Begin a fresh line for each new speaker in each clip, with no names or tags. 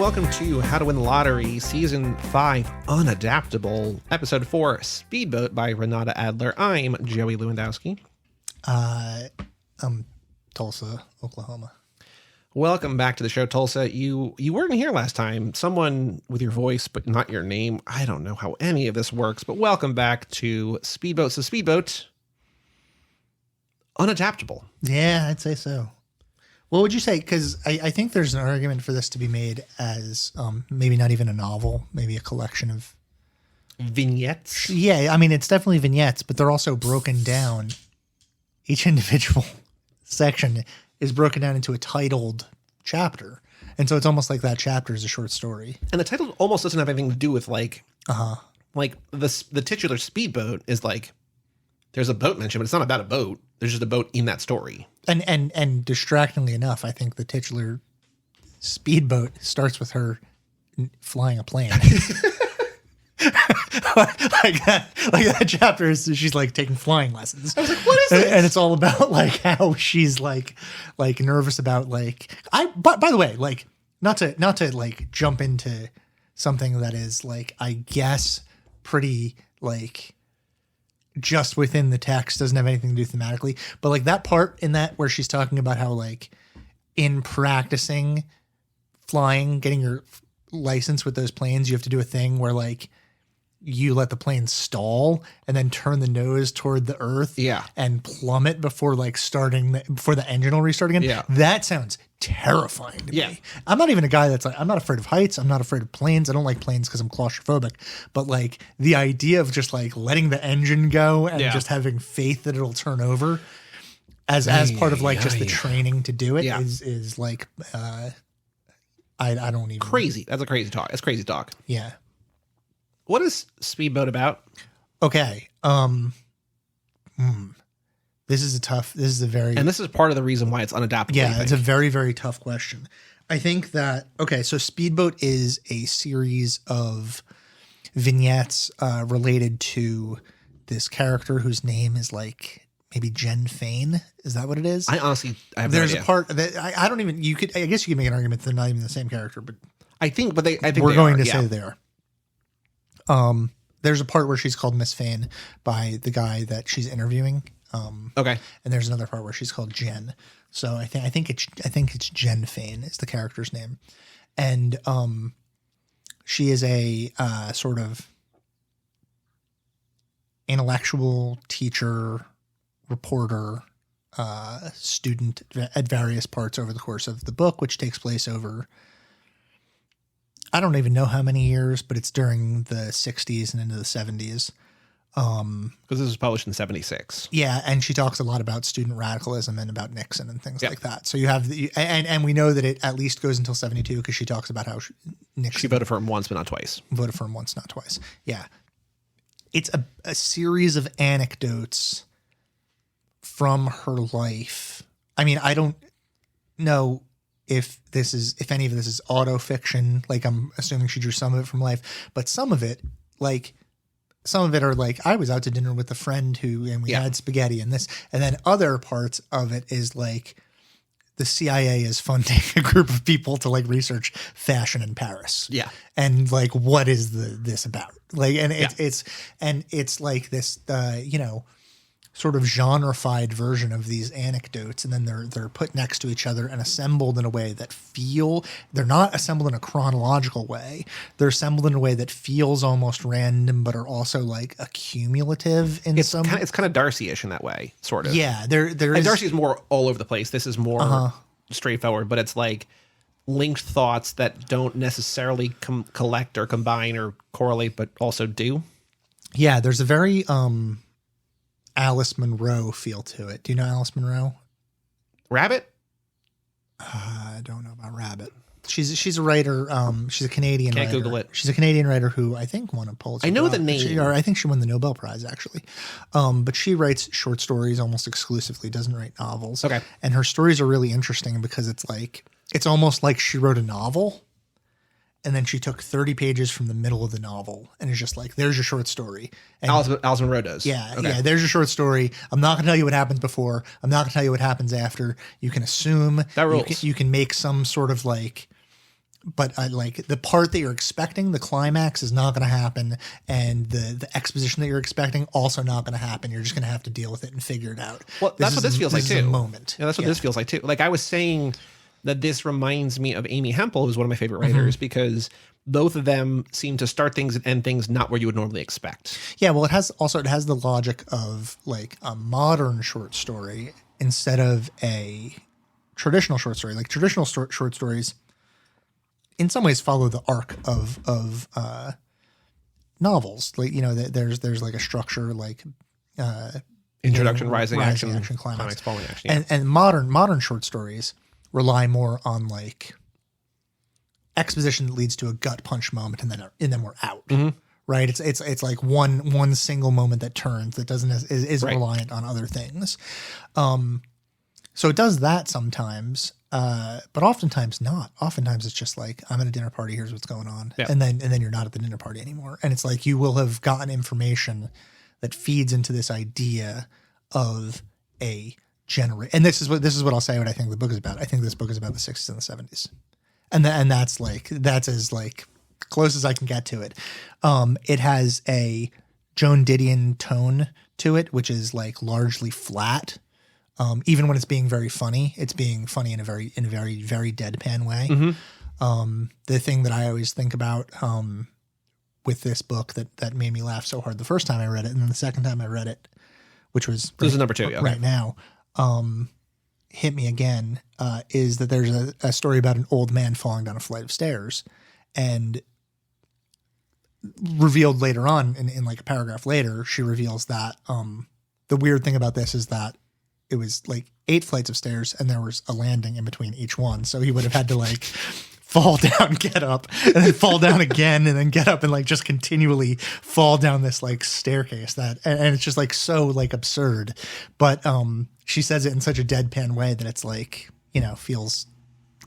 welcome to How to Win the Lottery, Season 5, Unadaptable, Episode 4, Speedboat by Renata Adler. I'm Joey Lewandowski.
Tulsa, Oklahoma.
Welcome back to the show, Tulsa. You weren't here last time. Someone with your voice, but not your name. I don't know how any of this works, but welcome back to Speedboat. So Speedboat, unadaptable.
Yeah, I'd say so. What would you say? Because I think there's an argument for this to be made as maybe not even a novel, maybe a collection of
vignettes.
Yeah, I mean, it's definitely vignettes, but they're also broken down. Each individual section is broken down into a titled chapter. And so it's almost like that chapter is a short story.
And the title almost doesn't have anything to do with like the titular Speedboat is like, there's a boat mentioned, but it's not about a boat. There's just a boat in that story.
And distractingly enough, I think the titular Speedboat starts with her flying a plane. like that chapter is she's like taking flying lessons.
I was like, what is this?
And it's all about like how she's like nervous about like by the way, like not to like jump into something that is like, I guess pretty like just within the text, doesn't have anything to do thematically, but like that part in that where she's talking about how like in practicing flying, getting your license with those planes, you have to do a thing where like you let the plane stall and then turn the nose toward the earth and plummet before like before the engine will restart again.
Yeah.
That sounds terrifying to me. I'm not even a guy that's like, I'm not afraid of heights. I'm not afraid of planes. I don't like planes because I'm claustrophobic, but like the idea of just like letting the engine go and just having faith that it'll turn over as part of like just the training to do it is like, I don't even.
Crazy. That's a crazy talk. That's crazy talk.
Yeah.
What is Speedboat about?
Okay. This is part
of the reason why it's unadaptable.
Yeah, it's a very, very tough question. I think that, so Speedboat is a series of vignettes related to this character whose name is like maybe Jen Fane. Is that what it is?
I have
There's
no idea.
a part that I don't even, I guess you could make an argument they're not even the same character, but
I think
we're going to say they are. There's a part where she's called Miss Fane by the guy that she's interviewing.
Okay.
And there's another part where she's called Jen. So I think it's Jen Fane is the character's name. And she is a sort of intellectual teacher, reporter, student at various parts over the course of the book, which takes place over, I don't even know how many years, but it's during the 60s and into the 70s.
Because this was published in 76.
Yeah, and she talks a lot about student radicalism and about Nixon and things like that. So you have, and we know that it at least goes until 72 because she talks about how Nixon.
She voted for him once, but not twice.
Voted for him once, not twice. Yeah. It's a series of anecdotes from her life. I mean, I don't know if any of this is auto fiction, like I'm assuming she drew some of it from life, but some of it are like, I was out to dinner with a friend and we had spaghetti and this, and then other parts of it is like the CIA is funding a group of people to like research fashion in Paris.
Yeah.
And like, what is this about? Like, and it's like this, sort of genre-fied version of these anecdotes, and then they're put next to each other and assembled in a way that they're not assembled in a chronological way. They're assembled in a way that feels almost random, but are also like accumulative
It's kind of Darcy-ish in that way, sort of.
Yeah, there is.
Darcy is more all over the place. This is more straightforward, but it's like linked thoughts that don't necessarily collect or combine or correlate, but also do.
Yeah, there's a very Alice Munro feel to it. Do you know Alice Munro?
Rabbit?
I don't know about Rabbit. She's a writer. She's a Canadian writer.
Can't Google it.
She's a Canadian writer who I think won a Pulitzer.
I know
Prize.
the name.
I think she won the Nobel Prize actually. But she writes short stories almost exclusively. Doesn't write novels. Okay. And her stories are really interesting because it's almost like she wrote a novel. And then she took 30 pages from the middle of the novel and is just like, there's your short story. And
Alice Munro does.
Yeah. Okay. Yeah. There's your short story. I'm not going to tell you what happens before. I'm not going to tell you what happens after. You can assume.
That rules.
You can make some sort of like like the part that you're expecting, the climax is not going to happen, and the exposition that you're expecting also not going to happen. You're just going to have to deal with it and figure it out.
Well, that's what this feels like too.
A moment.
Yeah, that's what this feels like too. Like I was saying that this reminds me of Amy Hempel, who's one of my favorite writers, because both of them seem to start things and end things not where you would normally expect.
Yeah, well, it has the logic of like a modern short story instead of a traditional short story. Like traditional short stories, in some ways, follow the arc of novels. Like there's like a structure, like
introduction, rising action,
climax,
falling action. Yeah.
And modern short stories rely more on like exposition that leads to a gut punch moment, and then we're out. Right? It's like one single moment that turns that isn't reliant on other things. So it does that sometimes, but oftentimes not. Oftentimes it's just like, I'm at a dinner party, here's what's going on. Yeah. And then you're not at the dinner party anymore. And it's like you will have gotten information that feeds into this idea of a and this is what I'll say what I think the book is about. I think this book is about the 60s and the 70s. And that's as like close as I can get to it. It has a Joan Didion tone to it, which is like largely flat. Even when it's being very funny, it's being funny in a very, very deadpan way. The thing that I always think about with this book that made me laugh so hard the first time I read it, and then the second time I read it, which was
this is number 2,
right now, hit me again, is that there's a story about an old man falling down a flight of stairs, and revealed later on in like a paragraph later, she reveals that the weird thing about this is that it was like 8 flights of stairs and there was a landing in between each one. So he would have had to like fall down, get up, and then fall down again, and then get up and like just continually fall down this like staircase and it's just like so like absurd. But she says it in such a deadpan way that it's like, feels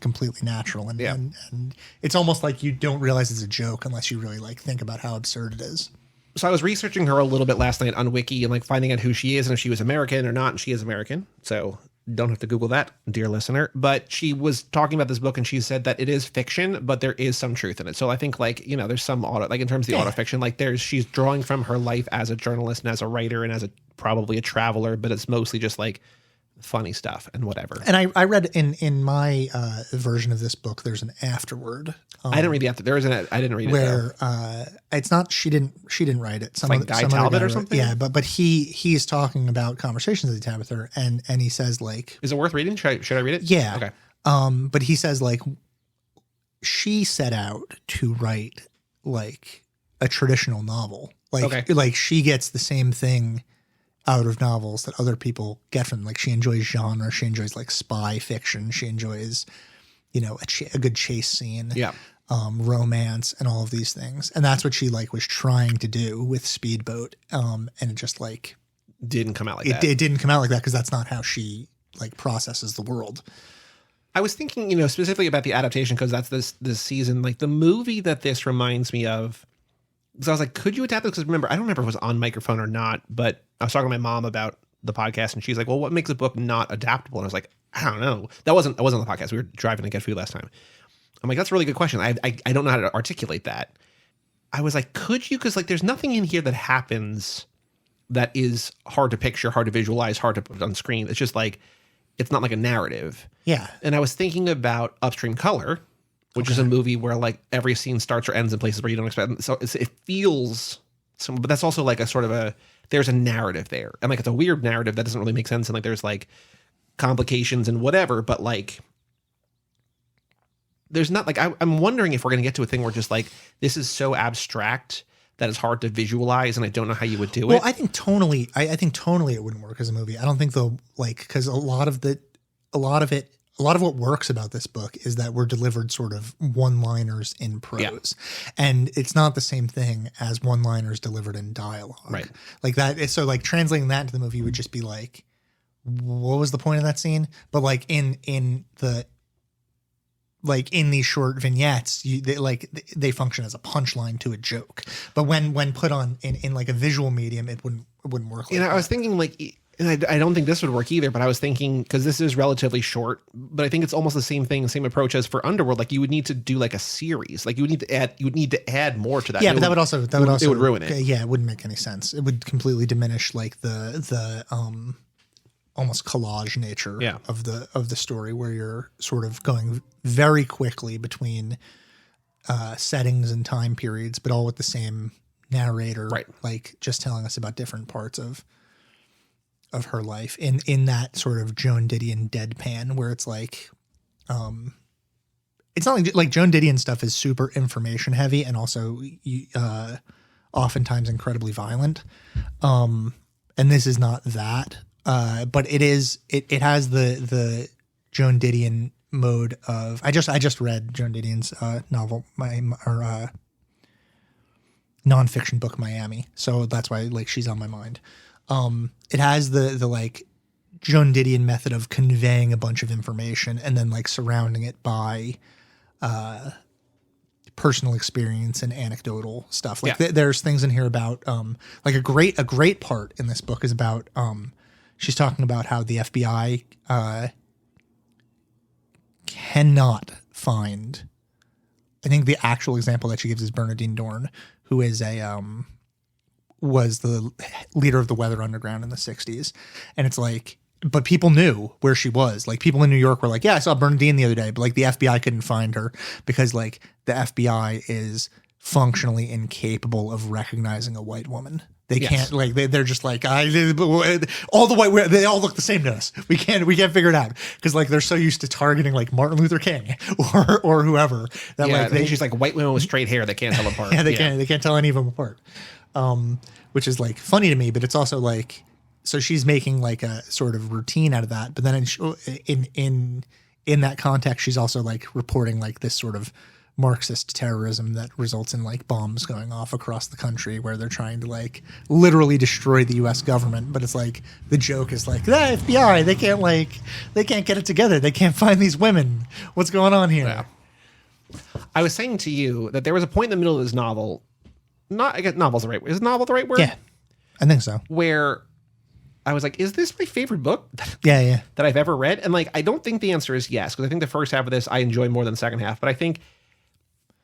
completely natural. And it's almost like you don't realize it's a joke unless you really like think about how absurd it is.
So I was researching her a little bit last night on Wiki and like finding out who she is and if she was American or not. And she is American. So don't have to Google that, dear listener. But she was talking about this book and she said that it is fiction, but there is some truth in it. So I think like, there's some auto, like in terms of the auto fiction, like she's drawing from her life as a journalist and as a writer and as probably a traveler, but it's mostly just like funny stuff and whatever.
And I read in my version of this book, there's an afterword.
I didn't read the after. There is I didn't read
where, it. Where it's not. She didn't write it.
Some like Guy Talbot or something.
Yeah, but he's talking about conversations that he had with her, and he says like,
is it worth reading? Should I read it?
Yeah.
Okay.
But he says like, she set out to write like a traditional novel. Like she gets the same thing out of novels that other people get from them. Like she enjoys genre. She enjoys like spy fiction. She enjoys, a good chase scene.
Yeah.
Romance and all of these things. And that's what she like was trying to do with Speedboat. And it just like
didn't come out like that.
It didn't come out like that because that's not how she like processes the world.
I was thinking, specifically about the adaptation because that's this season. Like the movie that this reminds me of. So I was like, could you adapt it? Because remember, I don't remember if it was on microphone or not, but I was talking to my mom about the podcast and she's like, well, what makes a book not adaptable? And I was like, I don't know. That wasn't on the podcast. We were driving to get food last time. I'm like, that's a really good question. I don't know how to articulate that. I was like, could you? Because like, there's nothing in here that happens that is hard to picture, hard to visualize, hard to put on screen. It's just like, it's not like a narrative.
Yeah.
And I was thinking about Upstream Color, which is a movie where like every scene starts or ends in places where you don't expect. So it feels, but that's also like a sort of there's a narrative there. And like, it's a weird narrative that doesn't really make sense. And like, there's like complications and whatever, but like, there's not like, I'm wondering if we're going to get to a thing where just like, this is so abstract that it's hard to visualize. And I don't know how you would do it.
Well, I think tonally, it wouldn't work as a movie. I don't think though, like, cause a lot of what works about this book is that we're delivered sort of one-liners in prose. Yeah. And it's not the same thing as one-liners delivered in dialogue.
Right.
Like that. So like translating that into the movie would just be like, what was the point of that scene? But like in these short vignettes, they function as a punchline to a joke. But when put on in like a visual medium, it wouldn't work. Like
I was thinking like, And I don't think this would work either, but I was thinking, because this is relatively short, but I think it's almost the same thing, same approach as for Underworld. Like you would need to do like a series, like you would need to add more to that.
Yeah, but that would also
it would ruin it.
Yeah, it wouldn't make any sense. It would completely diminish like the almost collage nature of the story, where you're sort of going very quickly between settings and time periods, but all with the same narrator,
right? Like
just telling us about different parts of her life in that sort of Joan Didion deadpan, where it's like, it's not like Joan Didion stuff is super information heavy and also oftentimes incredibly violent. And this is not that, but it has the Joan Didion mode of, I just read Joan Didion's novel, nonfiction book, Miami. So that's why like she's on my mind. It has the like Joan Didion method of conveying a bunch of information and then like surrounding it by personal experience and anecdotal stuff. Like there's things in here about like a great part in this book is about she's talking about how the FBI cannot find, I think the actual example that she gives is Bernadine Dorn, who is was the leader of the Weather Underground in the 60s. And it's like, but people knew where she was. Like people in New York were like, yeah, I saw Bernadine the other day, but like the FBI couldn't find her because like the FBI is functionally incapable of recognizing a white woman. They can't, like they're just like, all the white, they all look the same to us. We can't figure it out because like they're so used to targeting like Martin Luther King or whoever that like
I think she's like white women with straight hair that can't tell apart.
They can't tell any of them apart. Which is like funny to me, but it's also like, so she's making like a sort of routine out of that. But then in that context, she's also like reporting like this sort of Marxist terrorism that results in like bombs going off across the country where they're trying to like literally destroy the US government. But it's like, the joke is like, the FBI, they can't get it together. They can't find these women. What's going on here?
Yeah. I was saying to you that there was a point in the middle of this novel, I guess novel's the right word. Is novel the right word?
Yeah, I think so.
Where I was like, is this my favorite book?
That
I've ever read? And like, I don't think the answer is yes, because I think the first half of this I enjoy more than the second half. But I think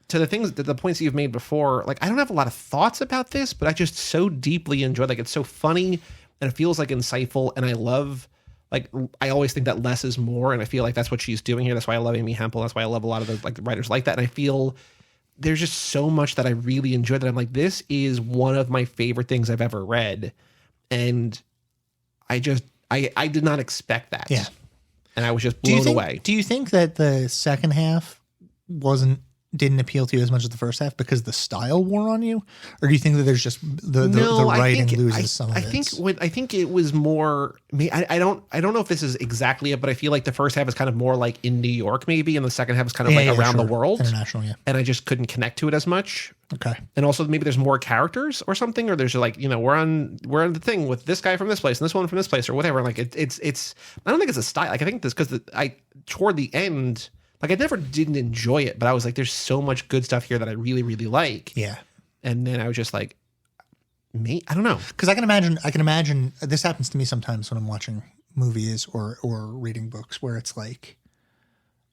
to the points that you've made before, like I don't have a lot of thoughts about this, but I just so deeply enjoy. Like it's so funny and it feels like insightful, and I love. Like I always think that less is more, and I feel like that's what she's doing here. That's why I love Amy Hempel. That's why I love a lot of the like the writers like that. And I feel there's just so much that I really enjoy that I'm like, this is one of my favorite things I've ever read. And I did not expect that.
Yeah.
And I was just blown away.
Do you think that the second half didn't appeal to you as much as the first half because the style wore on you? Or do you think that there's just the writing loses some of it?
I think it was more me. I don't know if this is exactly it, but I feel like the first half is kind of more like in New York maybe, and the second half is kind of around the world.
International, yeah.
And I just couldn't connect to it as much.
Okay.
And also maybe there's more characters or something, or there's like, we're on the thing with this guy from this place and this one from this place or whatever. Like it's I don't think it's a style. Like I think this because toward the end, like I never didn't enjoy it, but I was like, there's so much good stuff here that I really, really like.
Yeah.
And then I was just like, I don't know.
Because I can imagine this happens to me sometimes when I'm watching movies or reading books where it's like,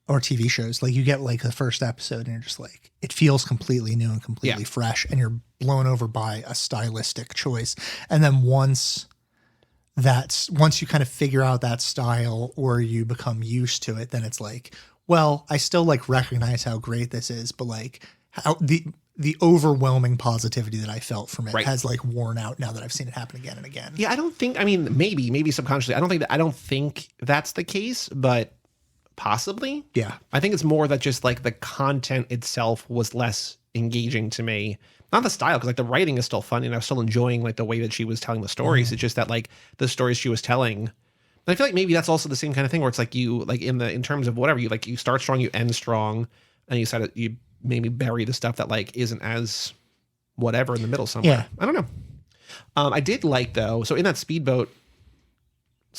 or TV shows, like you get like the first episode and you're just like, it feels completely new and completely fresh, and you're blown over by a stylistic choice. And then once you kind of figure out that style or you become used to it, then it's like, well, I still like recognize how great this is, but like how the overwhelming positivity that I felt from it has like worn out now that I've seen it happen again and again.
Yeah, I don't think, I mean, maybe subconsciously, I don't think that's the case, but possibly.
Yeah.
I think it's more that just like the content itself was less engaging to me. Not the style, because like the writing is still funny and I was still enjoying like the way that she was telling the stories. Mm-hmm. It's just that like the stories she was telling. And I feel like maybe that's also the same kind of thing where it's like you like in terms of whatever, you start strong, you end strong, and you maybe bury the stuff that like isn't as whatever in the middle somewhere.
Yeah.
I don't know. I did like though, so in that speedboat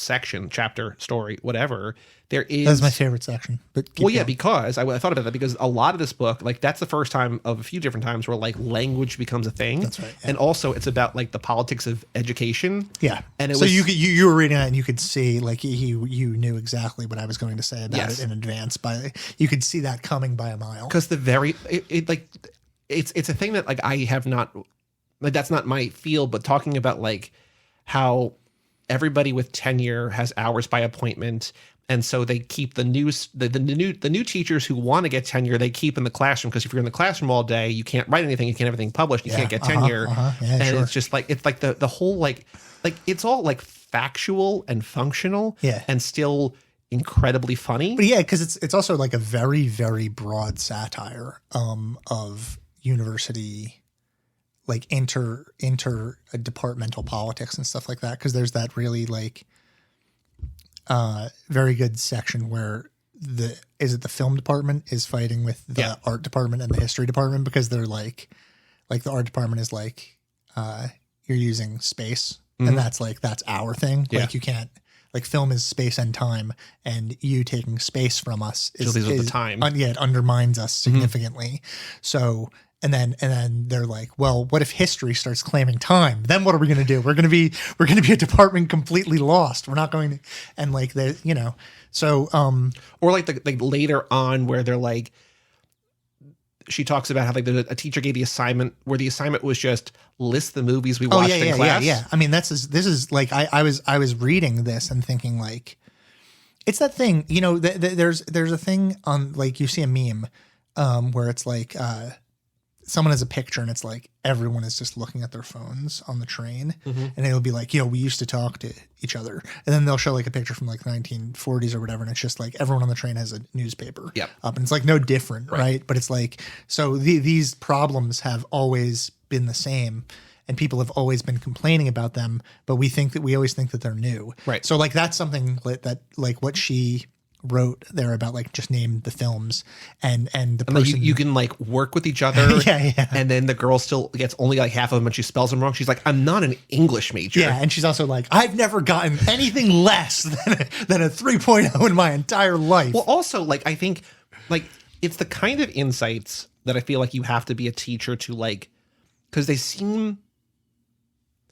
section, chapter, story, whatever, there is...
That's my favorite section. But
well, yeah, because I thought about that because a lot of this book, like that's the first time of a few different times where like language becomes a thing.
That's right. Yeah.
And also it's about like the politics of education.
Yeah.
And
so you were reading that and you could see like you knew exactly what I was going to say about it in advance. You could see that coming by a mile.
Because it's a thing that like I have not, like that's not my field, but talking about like how everybody with tenure has hours by appointment. And so they keep the new teachers who want to get tenure, they keep in the classroom, because if you're in the classroom all day, you can't write anything, you can't have anything published, you can't get tenure.
Yeah,
and
sure.
it's just like, it's like the whole like it's all like factual and functional and still incredibly funny.
But yeah, because it's also like a very, very broad satire of university, like inter-departmental politics and stuff like that. Because there's that really like very good section where the film department is fighting with the art department and the history department, because they're like the art department is like, you're using space, and that's our thing.
Yeah.
Like you can't, like film is space and time, and you taking space from us is
the time.
It undermines us significantly. So and then they're like, well, what if history starts claiming time? Then what are we going to do? We're going to be a department completely lost. We're not going to, and like they, so
or like the later on where they're like, she talks about how like a teacher gave the assignment where the assignment was just list the movies we watched in class.
Yeah. I mean, this is like I was reading this and thinking like, it's that thing, there's a thing on, like, you see a meme where it's like someone has a picture and it's like everyone is just looking at their phones on the train, and it'll be like, we used to talk to each other, and then they'll show like a picture from like the 1940s or whatever, and it's just like everyone on the train has a newspaper up, and it's like no different, right? But it's like, so these problems have always been the same, and people have always been complaining about them, but we always think that they're new, right? So like that's something that like what she wrote there about, like, just name the films and the person
you can like work with each other.
yeah.
And then the girl still gets only like half of them and she spells them wrong. She's like, I'm not an English major.
Yeah. And she's also like, I've never gotten anything less than a 3.0 in my entire life.
Well, also, like, I think like it's the kind of insights that I feel like you have to be a teacher to, like, because they seem,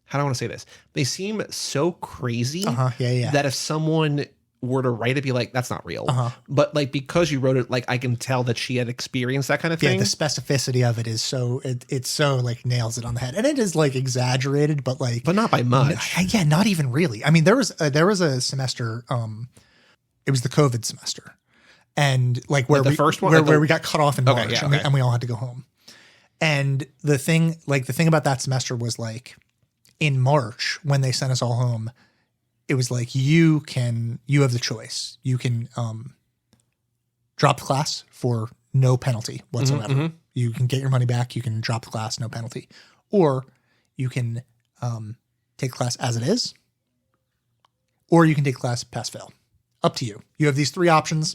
how do I want to say this? They seem so crazy that if someone were to write it, be like, that's not real. But like, because you wrote it, like, I can tell that she had experienced that kind of thing.
Yeah, the specificity of it is so, it's so like nails it on the head, and it is like exaggerated, but not by much. Yeah, not even really. I mean, there was a semester, it was the COVID semester, and like where
the first one,
where we got cut off in March, and we all had to go home. And the thing about that semester was, like, in March when they sent us all home, it was like, you have the choice. You can drop the class for no penalty whatsoever. You can get your money back. You can drop the class, no penalty. Or you can take the class as it is, or you can take the class pass fail. Up to you. You have these three options.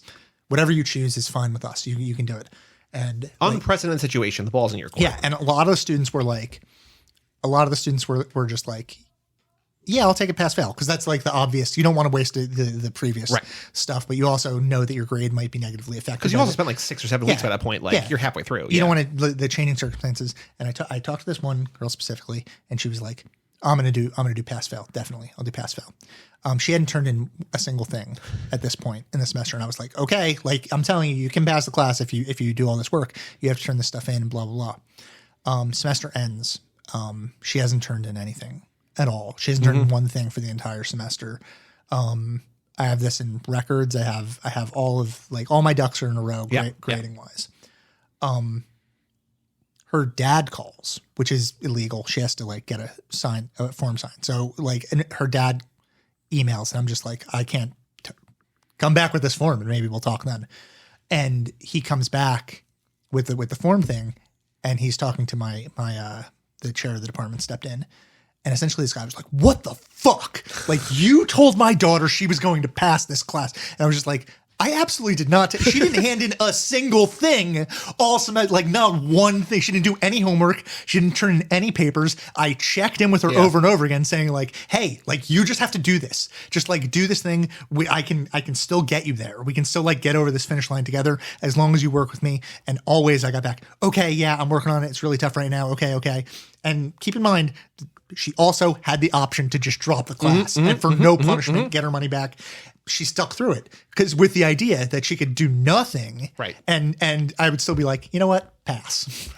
Whatever you choose is fine with us. You can do it. And
unprecedented situation. The ball's in your court.
Yeah, and a lot of the students were just like, yeah, I'll take a pass fail, because that's like the obvious. You don't want to waste the previous stuff, but you also know that your grade might be negatively affected.
Because you also spent like 6 or 7 weeks by that point. Like, you're halfway through.
You don't want to, the changing circumstances. And I talked to this one girl specifically, and she was like, I'm gonna do pass fail. Definitely, I'll do pass fail. She hadn't turned in a single thing at this point in the semester, and I was like, okay, like, I'm telling you, you can pass the class if you do all this work. You have to turn this stuff in, and blah blah blah. Semester ends. She hasn't turned in anything at all. She hasn't turned in one thing for the entire semester. I have this in records. I have all my ducks are in a row, grading wise. Her dad calls, which is illegal. She has to like get a form signed. So like, and her dad emails, and I'm just like, I can't come back with this form, and maybe we'll talk then. And he comes back with the form thing, and he's talking to the chair of the department stepped in. And essentially this guy was like, what the fuck? Like, you told my daughter she was going to pass this class. And I was just like, I absolutely did not. She didn't hand in a single thing all semester, like not one thing. She didn't do any homework. She didn't turn in any papers. I checked in with her over and over again saying like, hey, like you just have to do this. Just like do this thing. I can still get you there. We can still like get over this finish line together as long as you work with me. And always I got back. Okay. Yeah, I'm working on it. It's really tough right now. Okay. And keep in mind, she also had the option to just drop the class and for no punishment, get her money back. She stuck through it because with the idea that she could do nothing.
Right.
And I would still be like, you know what? Pass.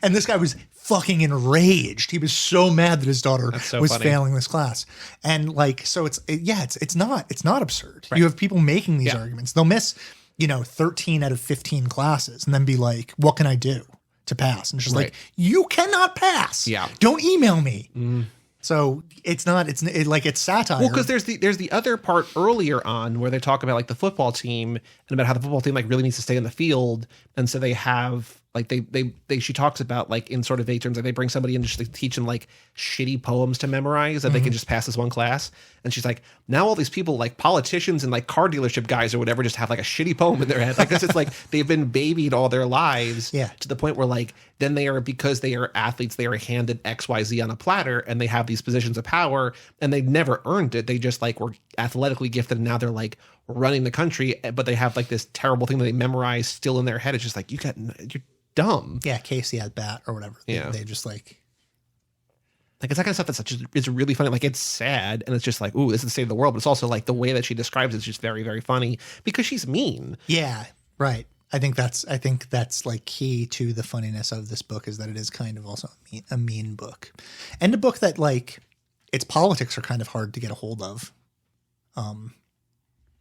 And this guy was fucking enraged. He was so mad that his daughter was failing this class. And like, so it's not absurd. Right. You have people making these arguments. They'll miss, 13 out of 15 classes and then be like, what can I do to pass? And it's just like, you cannot pass. Yeah. Don't email me. So it's satire.
Well, because there's the other part earlier on where they talk about like the football team and about how the football team like really needs to stay in the field, and so they have like she talks about like in sort of vague terms like they bring somebody in just to teach them like shitty poems to memorize that they can just pass this one class, and she's like, now all these people like politicians and like car dealership guys or whatever just have like a shitty poem in their head, like it's like they've been babied all their lives to the point where like then they are, because they are athletes, they are handed XYZ on a platter and they have these positions of power and they never earned it. They just like were athletically gifted and now they're like running the country, but they have like this terrible thing that they memorize still in their head. It's just like, you're dumb.
Yeah. Casey had bat or whatever. They just like
it's that kind of stuff that's it's really funny. Like it's sad and it's just like, ooh, this is the state of the world. But it's also like the way that she describes it is just very, very funny because she's mean.
Yeah. Right. I think that's like key to the funniness of this book is that it is kind of also a mean book, and a book that like its politics are kind of hard to get a hold of.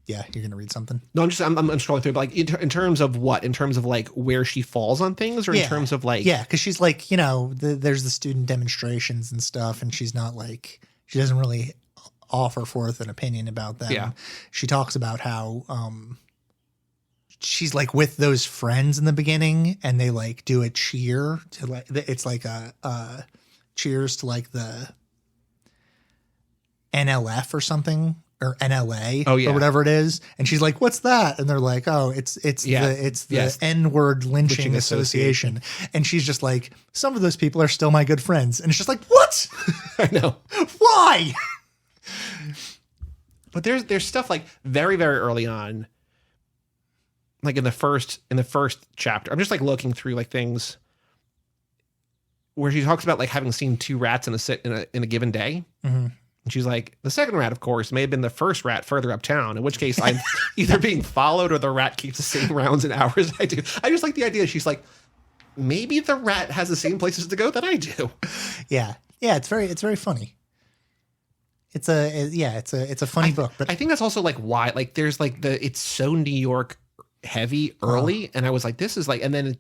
Yeah, you're gonna read something.
No, I'm scrolling through, but like in terms of what? In terms of like where she falls on things, or in terms of like
because she's like there's the student demonstrations and stuff, and she's not like she doesn't really offer forth an opinion about them. Yeah, she talks about how she's like with those friends in the beginning and they like do a cheer to like, it's like a cheers to like the NLF or something or NLA or whatever it is. And she's like, what's that? And they're like, oh, it's the N-word lynching association. And she's just like, some of those people are still my good friends. And it's just like, what?
I know.
Why?
But there's stuff like very, very early on, like in the first chapter, I'm just like looking through like things where she talks about like having seen two rats in a given day. Mm-hmm. And she's like, the second rat, of course, may have been the first rat further uptown, in which case I'm either being followed or the rat keeps the same rounds and hours I do. I just like the idea. She's like, maybe the rat has the same places to go that I do.
Yeah. Yeah. It's very funny. It's a funny book, but
I think that's also like why, like there's like it's so New York heavy early. And I was like, this is like, and then,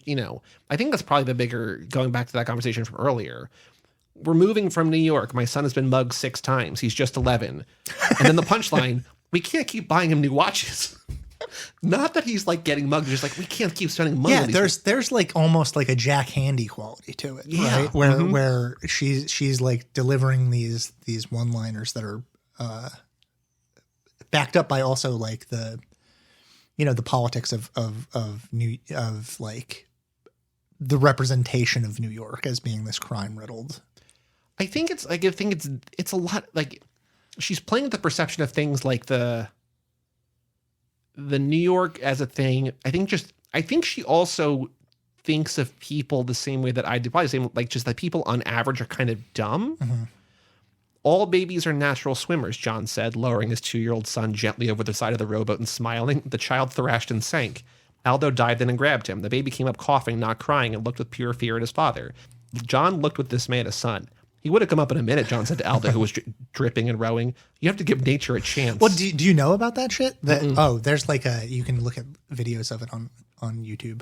I think that's probably the bigger, going back to that conversation from earlier. We're moving from New York. My son has been mugged 6 times. He's just 11. And then the punchline, we can't keep buying him new watches. Not that he's like getting mugged, just like we can't keep spending money.
Yeah, there's like almost like a Jack Handy quality to it, right? Where she's like delivering these one-liners that are backed up by also like the the politics of like the representation of New York as being this crime-riddled.
I think it's a lot like she's playing with the perception of things like the New York as a thing. I think she also thinks of people the same way that I do. Probably the same, like just that people on average are kind of dumb. Mm-hmm. All babies are natural swimmers, John said, lowering his 2-year-old son gently over the side of the rowboat and smiling. The child thrashed and sank. Aldo dived in and grabbed him. The baby came up coughing, not crying, and looked with pure fear at his father. John looked with dismay at his son. He would have come up in a minute, John said to Aldo, who was dripping and rowing. You have to give nature a chance.
Well, do you know about that shit? There's like you can look at videos of it on YouTube.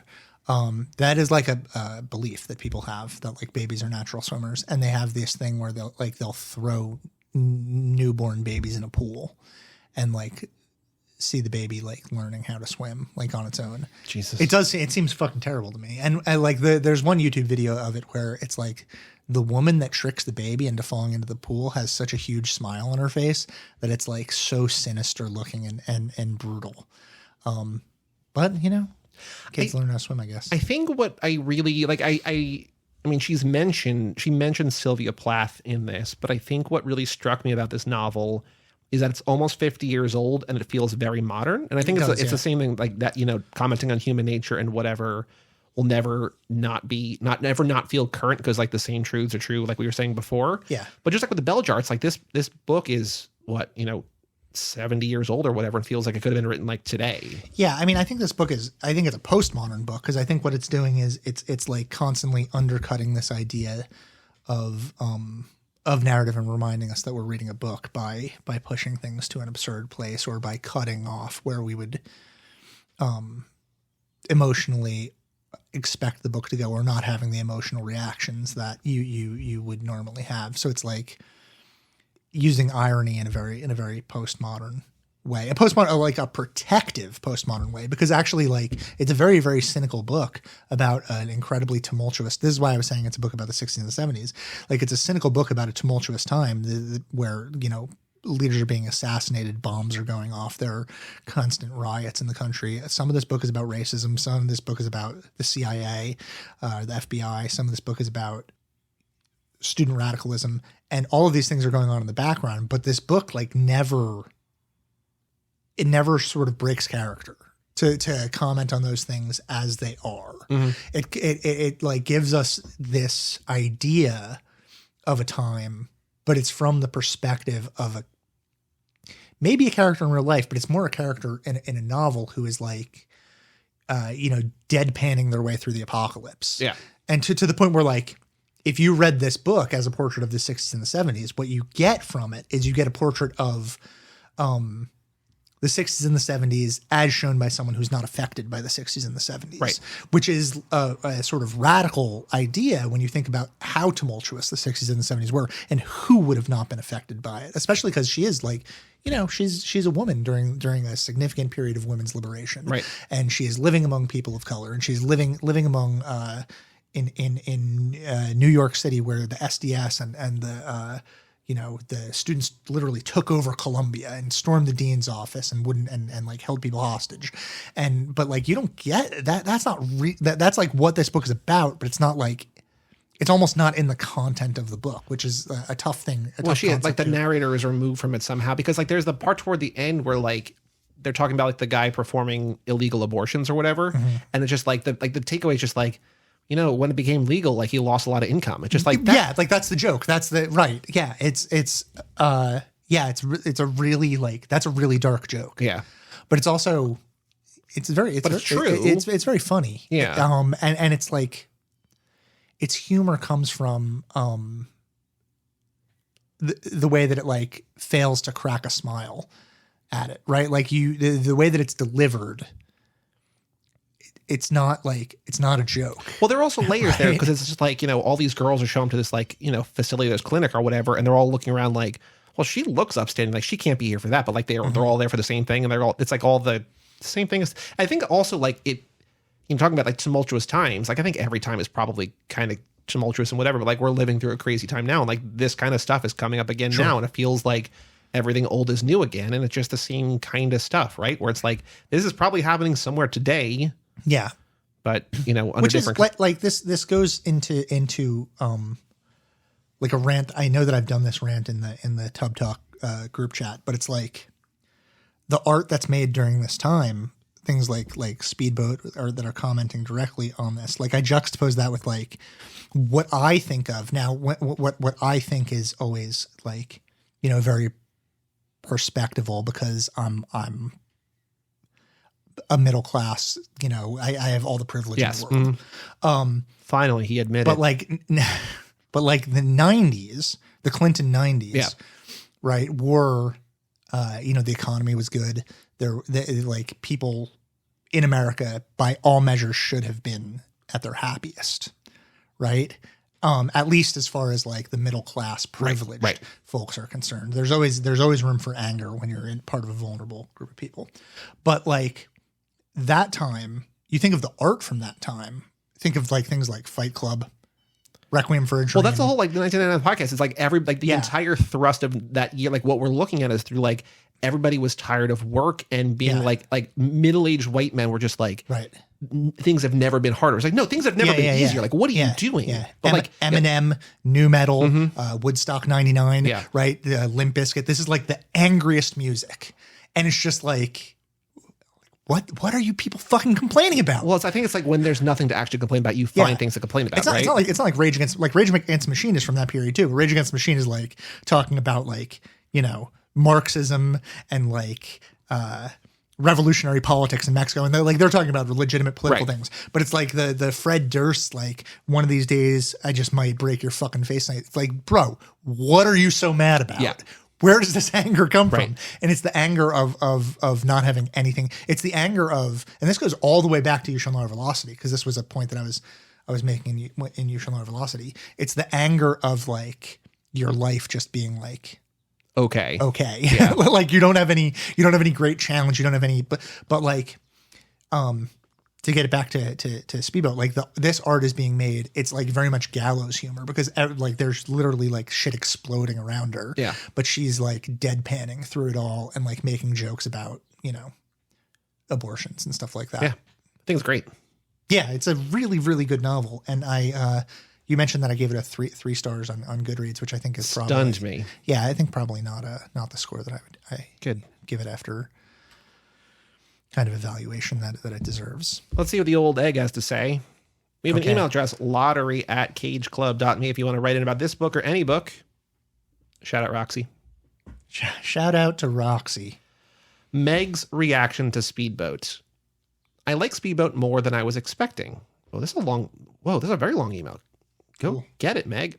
That is like a belief that people have that like babies are natural swimmers, and they have this thing where they'll throw newborn babies in a pool and like see the baby like learning how to swim like on its own.
Jesus.
It seems fucking terrible to me. And I like there's one YouTube video of it where it's like the woman that tricks the baby into falling into the pool has such a huge smile on her face that it's like so sinister looking and brutal. But, you know, kids learn how to swim, I guess.
I think what I really like, I mean, she mentioned Sylvia Plath in this, but I think what really struck me about this novel is that it's almost 50 years old and it feels very modern. And I think it's the same thing like that, you know, commenting on human nature and whatever will never not feel current because like the same truths are true, like we were saying before.
Yeah.
But just like with the bell jar, it's like this book is what, you know, 70 years old or whatever. It feels like it could have been written like today.
Yeah. I mean, I think it's a postmodern book because I think what it's doing is it's like constantly undercutting this idea of narrative and reminding us that we're reading a book by pushing things to an absurd place or by cutting off where we would emotionally expect the book to go or not having the emotional reactions that you would normally have. So it's like using irony in a very postmodern way, like a protective postmodern way, because actually like it's a very, very cynical book about an incredibly tumultuous. This is why I was saying it's a book about the 60s and the 70s. Like it's a cynical book about a tumultuous time where, you know, leaders are being assassinated, bombs are going off, there are constant riots in the country. Some of this book is about racism. Some of this book is about the CIA, the FBI. Some of this book is about student radicalism, and all of these things are going on in the background. But this book like never sort of breaks character to comment on those things as they are. Mm-hmm. It like gives us this idea of a time, but it's from the perspective of maybe a character in real life, but it's more a character in a novel who is like, you know, deadpanning their way through the apocalypse.
Yeah.
And to the point where like, if you read this book as a portrait of the 60s and the 70s, what you get from it is you get a portrait of the 60s and the 70s as shown by someone who's not affected by the 60s and the 70s,
right? Which
is a sort of radical idea when you think about how tumultuous the 60s and the 70s were and who would have not been affected by it, especially because she is like, you know, she's a woman during a significant period of women's liberation,
right?
And she is living among people of color, and she's living among in New York City, where the SDS and the you know, the students literally took over Columbia and stormed the dean's office and and like held people hostage. But like, you don't get that. That's not that's like what this book is about, but it's not like, it's almost not in the content of the book, which is a tough thing.
Well, like the narrator is removed from it somehow, because like there's the part toward the end where like they're talking about like the guy performing illegal abortions or whatever. Mm-hmm. And it's just like the takeaway is just like, you know, when it became legal, like he lost a lot of income. It's just like that.
Yeah, like that's the joke. That's the right. Yeah, it's a really like, that's a really dark joke.
Yeah,
but it's also it's true. It's very funny.
Yeah.
And it's like, its humor comes from the way that it like fails to crack a smile at it, right? Like the way that it's delivered. It's not a joke.
Well, there are also layers there, because it's just like, you know, all these girls are shown to this like, you know, facility, this clinic or whatever, and they're all looking around like, well, she looks upstanding, like she can't be here for that, but like they're all there for the same thing, and it's like all the same thing. I think also like it, you know, talking about like tumultuous times, like I think every time is probably kind of tumultuous and whatever, but like we're living through a crazy time now, and like this kind of stuff is coming up again now, and it feels like everything old is new again, and it's just the same kind of stuff, right? Where it's like, this is probably happening somewhere today.
Yeah.
But, you know,
which is like this goes into like a rant. I know that I've done this rant in the Tub Talk group chat, but it's like the art that's made during this time, things like Speedboat that are commenting directly on this. Like I juxtapose that with like what I think of now, what I think is always like, you know, very perspectival, because I'm a middle class, you know, I have all the privilege in the world.
Mm-hmm. Finally, he admitted.
But like the 90s, the Clinton 90s, right, were, you know, the economy was good. Like people in America, by all measures, should have been at their happiest, right? At least as far as like the middle class privileged folks are concerned. There's always room for anger when you're in part of a vulnerable group of people. But like that time, you think of the art from that time, think of like things like Fight Club, Requiem for a Dream.
Well, that's the whole like the 1999 podcast. It's like the entire thrust of that year. Like what we're looking at is through like everybody was tired of work and being like middle-aged white men were just like,
right.
Things have never been harder. It's like, no, things have never been easier. Like, what are you doing?
Yeah.
But like
Eminem, new metal, Woodstock 99, right? The Limp Bizkit. This is like the angriest music. And it's just like, what are you people fucking complaining about?
Well, I think it's like when there's nothing to actually complain about, you find things to complain about, right?
It's not like Rage Against the Machine is from that period too. Rage Against the Machine is like talking about like, you know, Marxism and like revolutionary politics in Mexico, and they're talking about legitimate political things. But it's like the Fred Durst, like, one of these days I just might break your fucking face. It's like, bro, what are you so mad about? Yeah. Where does this anger come from? And it's the anger of not having anything. It's the anger of, and this goes all the way back to You Shall Know Our Velocity, because this was a point that I was making in You Shall Know Our Velocity. It's the anger of like your life just being like, okay. Yeah. Like you don't have any great challenge. You don't have any, but like, to get it back to Speedboat, like this art is being made. It's like very much gallows humor, because like there's literally like shit exploding around her. Yeah. But she's like deadpanning through it all and like making jokes about, you know, abortions and stuff like that.
Yeah. I think it's great.
Yeah. It's a really, really good novel. And you mentioned that I gave it a three stars on Goodreads, which I think is probably
stunned me.
Yeah. I think probably not the score that I
could give
it after kind of evaluation that it deserves.
Let's see what the old egg has to say. We have an email address, lottery@cageclub.me, if you want to write in about this book or any book. Shout out Roxy.
Shout out to Roxy.
Meg's reaction to Speedboat. I like Speedboat more than I was expecting. Well, this is a very long email. Go get it, Meg.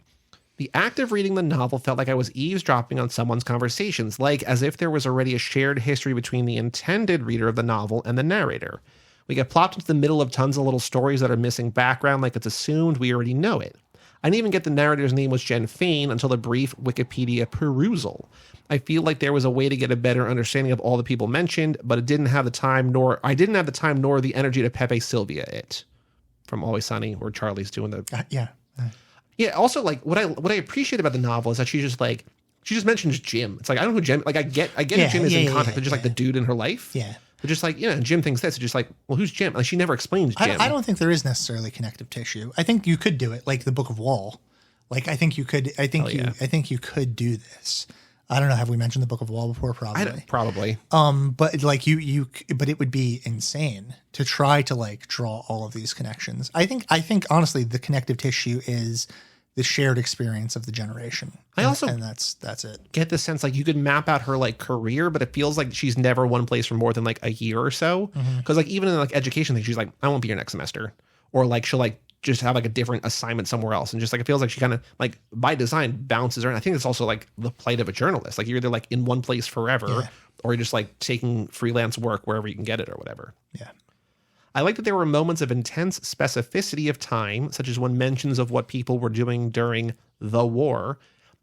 The act of reading the novel felt like I was eavesdropping on someone's conversations, like as if there was already a shared history between the intended reader of the novel and the narrator. We get plopped into the middle of tons of little stories that are missing background, like it's assumed we already know it. I didn't even get the narrator's name was Jen Fane until a brief Wikipedia perusal. I feel like there was a way to get a better understanding of all the people mentioned, but I didn't have the time nor the energy to Pepe Sylvia it. From Always Sunny, where Charlie's doing the Yeah, also like what I appreciate about the novel is that she just mentions Jim. It's like, I don't know who Jim, like I get who Jim is in context, but just like the dude in her life. Yeah. But just like, Jim thinks this. It's just like, well, who's Jim? Like she never explains Jim.
I don't think there is necessarily connective tissue. I think you could do it like the Book of Wall. Like I think you could do this. I don't know. Have we mentioned the Book of Wall before?
Probably.
But like but it would be insane to try to like draw all of these connections. I think honestly, the connective tissue is the shared experience of the generation. And that's it.
Get the sense like you could map out her like career, but it feels like she's never one place for more than like a year or so. Because like even in like education things, she's like, I won't be here next semester, or like she'll like just have like a different assignment somewhere else. And just like, it feels like she kind of like by design bounces around. I think it's also like the plight of a journalist. Like you're either like in one place forever or you're just like taking freelance work wherever you can get it or whatever.
Yeah.
I like that there were moments of intense specificity of time, such as when mentions of what people were doing during the war,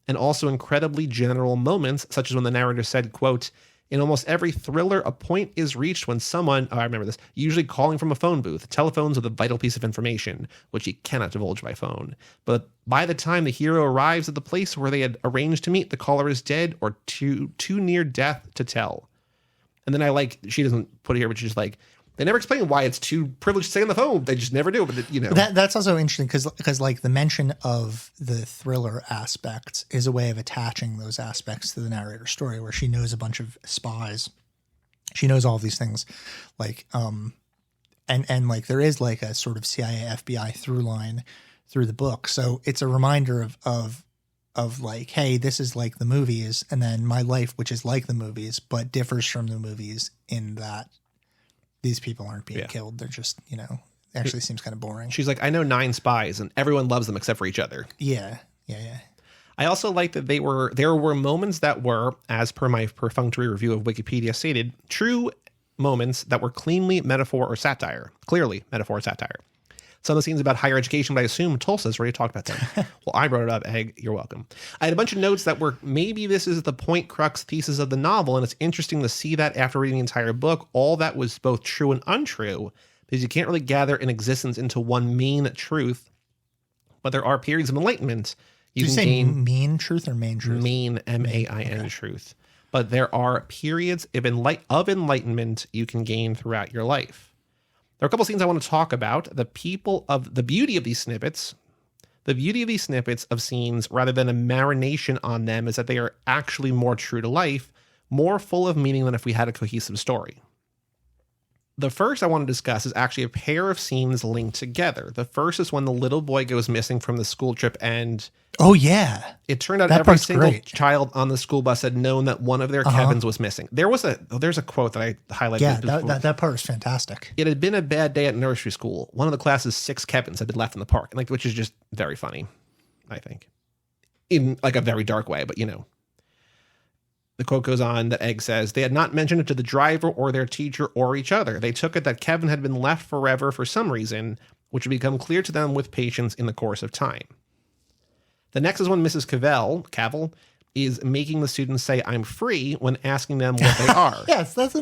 and also incredibly general moments, such as when the narrator said, quote, in almost every thriller, a point is reached when someone, I remember this, usually calling from a phone booth, telephones with a vital piece of information, which he cannot divulge by phone. But by the time the hero arrives at the place where they had arranged to meet, the caller is dead or too near death to tell. And then I like, she doesn't put it here, but she's just like, they never explain why it's too privileged to stay on the phone. They just never do. But
that's also interesting because like the mention of the thriller aspects is a way of attaching those aspects to the narrator's story, where she knows a bunch of spies, she knows all of these things, like and like there is like a sort of CIA FBI through line through the book. So it's a reminder of like, hey, this is like the movies, and then my life, which is like the movies but differs from the movies in that these people aren't being killed. They're just, actually seems kind of boring.
She's like, I know 9 spies and everyone loves them except for each other.
Yeah.
I also like that there were moments that were, as per my perfunctory review of Wikipedia stated, true moments that were clearly metaphor or satire. Some of the scenes about higher education, but I assume Tulsa's already talked about them. Well, I brought it up, Egg. You're welcome. I had a bunch of notes that were, maybe this is the point crux thesis of the novel, and it's interesting to see that after reading the entire book, all that was both true and untrue, because you can't really gather an existence into one mean truth, but there are periods of enlightenment.
You can say gain mean truth or main truth?
Mean, M-A-I-N truth. but there are periods of enlightenment you can gain throughout your life. There are a couple scenes I want to talk about. The beauty of these snippets. The beauty of these snippets of scenes, rather than a marination on them, is that they are actually more true to life, more full of meaning than if we had a cohesive story. The first I want to discuss is actually a pair of scenes linked together. The first is when the little boy goes missing from the school trip, and
oh yeah,
it turned out
that
every
part's
single
great.
child on the school bus had known that one of their Kevins was missing. There's a quote that I highlighted.
Yeah, that part was fantastic.
It had been a bad day at nursery school. One of the class's 6 Kevins had been left in the park, which is just very funny, I think, in like a very dark way. But the quote goes on that Egg says, they had not mentioned it to the driver or their teacher or each other. They took it that Kevin had been left forever for some reason, which would become clear to them with patience in the course of time. The next is when Mrs. Cavell is making the students say, I'm free, when asking them what they are.
Yes, that's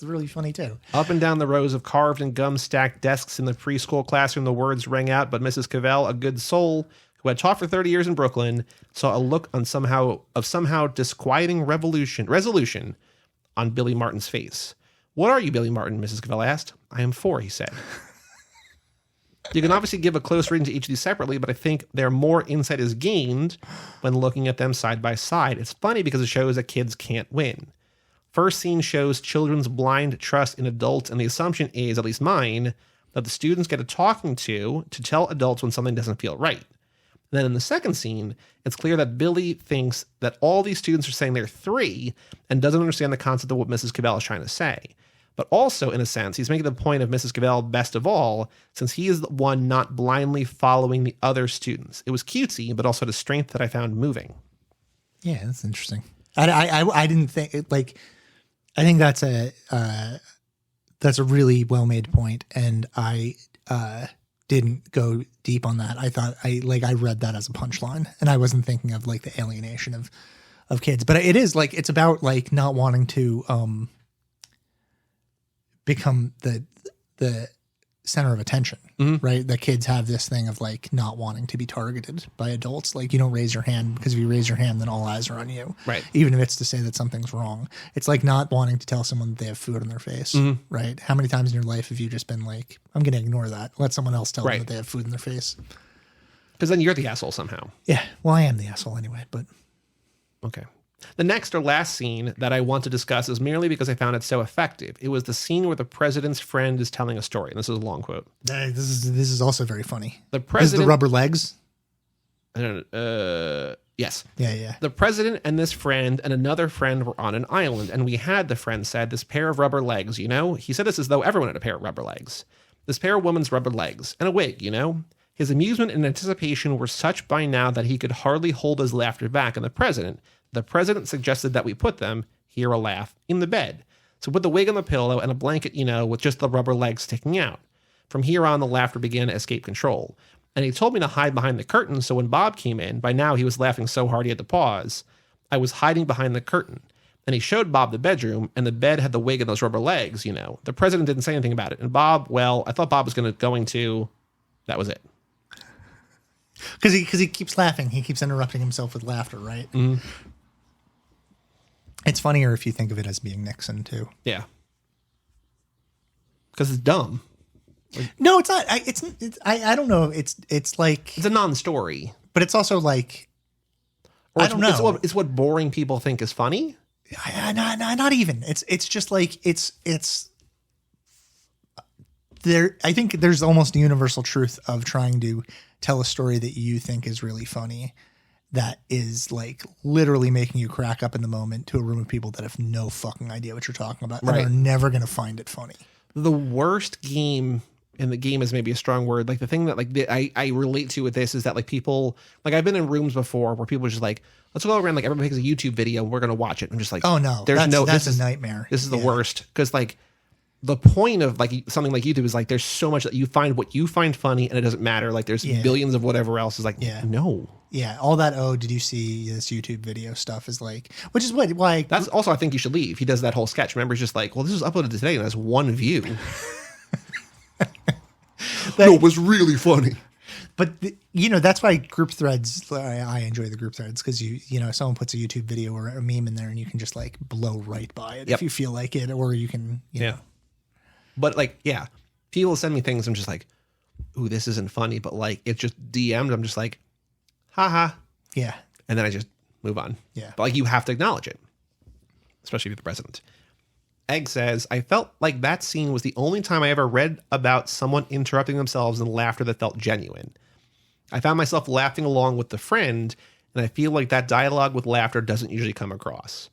really funny too.
Up and down the rows of carved and gum-stacked desks in the preschool classroom, the words rang out, but Mrs. Cavell, a good soul, who had taught for 30 years in Brooklyn, saw a look on somehow disquieting resolution on Billy Martin's face. What are you, Billy Martin? Mrs. Cavell asked. I am 4, he said. You can obviously give a close reading to each of these separately, but I think more insight is gained when looking at them side by side. It's funny because it shows that kids can't win. First scene shows children's blind trust in adults, and the assumption is, at least mine, that the students get a talking to tell adults when something doesn't feel right. Then in the second scene, it's clear that Billy thinks that all these students are saying they're 3 and doesn't understand the concept of what Mrs. Cavell is trying to say. But also, in a sense, he's making the point of Mrs. Cavell best of all, since he is the one not blindly following the other students. It was cutesy, but also the strength that I found moving.
Yeah, that's interesting. I didn't think I think that's a really well made point, and I didn't go deep on that. I thought I read that as a punchline, and I wasn't thinking of the alienation of kids. But it is it's about not wanting to become the center of attention, right? That kids have this thing of not wanting to be targeted by adults. You don't raise your hand, because if you raise your hand, then all eyes are on you.
Right.
Even if it's to say that something's wrong. It's not wanting to tell someone that they have food on their face, right? How many times in your life have you just been I'm going to ignore that. Let someone else tell them that they have food in their face.
Because then you're the asshole somehow.
Yeah. Well, I am the asshole anyway, but.
Okay. The next or last scene that I want to discuss is merely because I found it so effective. It was the scene where the president's friend is telling a story. And this is a long quote.
This is also very funny.
The president.
This is the rubber legs?
I don't know. Yes.
Yeah.
The president and this friend and another friend were on an island, and we had, the friend said, this pair of rubber legs, He said this as though everyone had a pair of rubber legs. This pair of women's rubber legs. And a wig, His amusement and anticipation were such by now that he could hardly hold his laughter back. And the president suggested that we put them, hear a laugh, in the bed. So put the wig on the pillow and a blanket, with just the rubber legs sticking out. From here on, the laughter began to escape control. And he told me to hide behind the curtain, so when Bob came in, by now he was laughing so hard he had to pause. I was hiding behind the curtain. And he showed Bob the bedroom, and the bed had the wig and those rubber legs, The president didn't say anything about it. And Bob, I thought Bob was going to, that was it.
Because he keeps laughing. He keeps interrupting himself with laughter, right? Mm-hmm. It's funnier if you think of it as being Nixon too.
Yeah. Because it's dumb.
No, it's not. I don't know. It's
it's a non-story,
but it's also I don't know.
It's what boring people think is funny.
Not even. It's just it's there. I think there's almost a universal truth of trying to tell a story that you think is really funny, that is literally making you crack up in the moment to a room of people that have no fucking idea what you're talking about, and are never going to find it funny. The
worst game, and the game is maybe a strong word, the thing that I relate to with this is that people, I've been in rooms before where people are just let's go around, everybody makes a YouTube video, we're going to watch it. I'm just
oh no, that's a nightmare.
This is the worst, because the point of something like YouTube is there's so much that you find what you find funny, and it doesn't matter. There's billions of whatever else is no.
Yeah, all that, did you see this YouTube video stuff is which is why.
That's also, I think you should leave. He does that whole sketch. Remember, he's just well, this was uploaded today and has 1 view. No, it was really funny.
That's why group threads, I enjoy the group threads because someone puts a YouTube video or a meme in there and you can just like blow right by it if you feel like it, or you can, know.
But like, yeah, people send me things. I'm just like, ooh, this isn't funny, but like, it's just DM'd. I'm just like, haha.
Yeah.
And then I just move on.
Yeah.
But like, you have to acknowledge it, especially if you're the president. Egg says, I felt like that scene was the only time I ever read about someone interrupting themselves in laughter that felt genuine. I found myself laughing along with the friend, and I feel like that dialogue with laughter doesn't usually come across.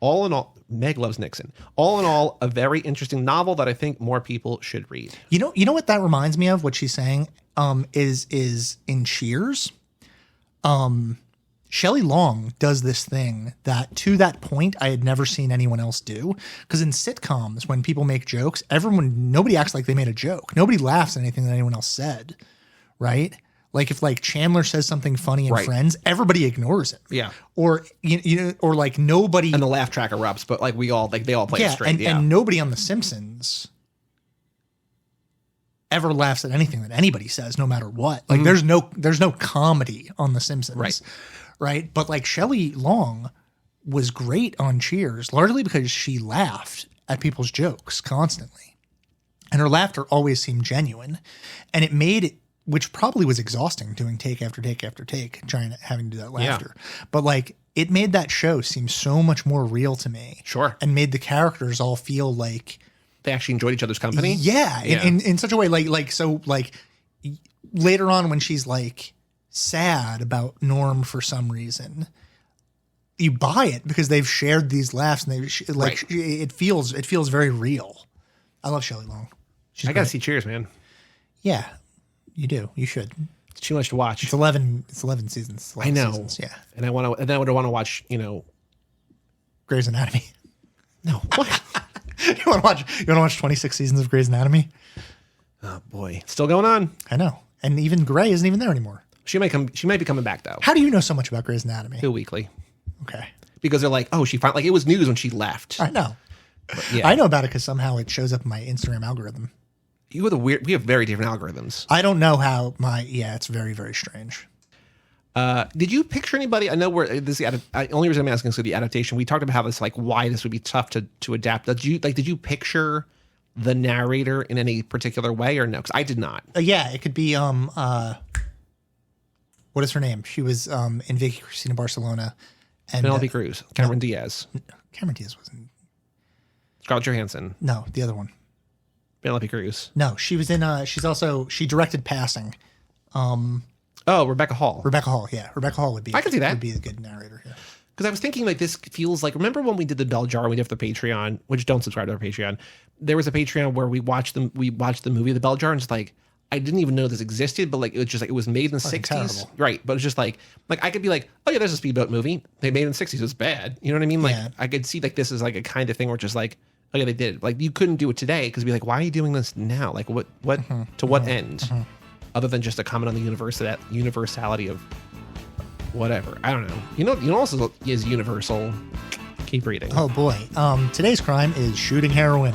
All in all, Meg loves Nixon. All in all, a very interesting novel that I think more people should read.
You know what that reminds me of? What she's saying is in Cheers. Shelley Long does this thing that, to that point, I had never seen anyone else do. Because in sitcoms, when people make jokes, nobody acts like they made a joke. Nobody laughs at anything that anyone else said, right? Like if like Chandler says something funny in Friends, everybody ignores it.
Yeah.
Or or like nobody,
and the laugh track erupts, but like they all play it straight.
And nobody on The Simpsons ever laughs at anything that anybody says, no matter what. Like there's no comedy on The Simpsons. Right. But like Shelley Long was great on Cheers, largely because she laughed at people's jokes constantly. And her laughter always seemed genuine. And it made it, which probably was exhausting, doing take after take after take, having to do that laughter. Yeah. But like it made that show seem so much more real to me.
Sure.
And made the characters all feel like
they actually enjoyed each other's company.
Yeah. In such a way, like later on when she's like sad about Norm for some reason, you buy it because they've shared these laughs and it feels very real. I love Shelley Long.
I gotta see Cheers, man.
Yeah, you do. You should.
It's too much to watch.
It's 11 seasons. 11
I know.
Seasons, yeah.
And I want to watch,
Grey's Anatomy.
No. What?
You want to watch 26 seasons of Grey's Anatomy?
Oh boy. It's still going on.
I know. And even Grey isn't even there anymore.
She might be coming back though.
How do you know so much about Grey's Anatomy?
Feel Weekly.
Okay.
Because they're like, oh, she finally, like it was news when she left.
I know.
But, yeah.
I know about it because somehow it shows up in my Instagram algorithm.
We have very different algorithms.
I don't know how it's very, very strange.
Did you picture anybody? I know only reason I'm asking is the adaptation. We talked about how this, like, why this would be tough to adapt. Did you picture the narrator in any particular way or no? Because I did not.
Yeah, it could be, what is her name? She was in Vicky Cristina Barcelona. And
Penelope Cruz, Cameron Diaz.
Cameron Diaz wasn't.
Scarlett Johansson.
No, the other one.
Penelope Cruz.
No, she was in. She directed Passing.
Rebecca Hall.
Rebecca Hall, yeah. Rebecca Hall would be.
I can see that.
Would be a good narrator here.
Because I was thinking, like, this feels like, remember when we did the Bell Jar and we did the Patreon, which don't subscribe to our Patreon. There was a Patreon where we watched the movie The Bell Jar, and just like, I didn't even know this existed, but like it was just like it was made in the 60s. Terrible. Right. But it's just like I could be like, oh yeah, there's a speedboat movie. They made it in the 60s. It's bad. You know what I mean? Like I could see like this is like a kind of thing where it's just like, oh yeah, they did it. Like you couldn't do it today because be like, why are you doing this now? Like what to what end? Other than just a comment on the universality of whatever. I don't know. You know also is universal. Keep reading.
Oh boy. Today's crime is shooting heroin.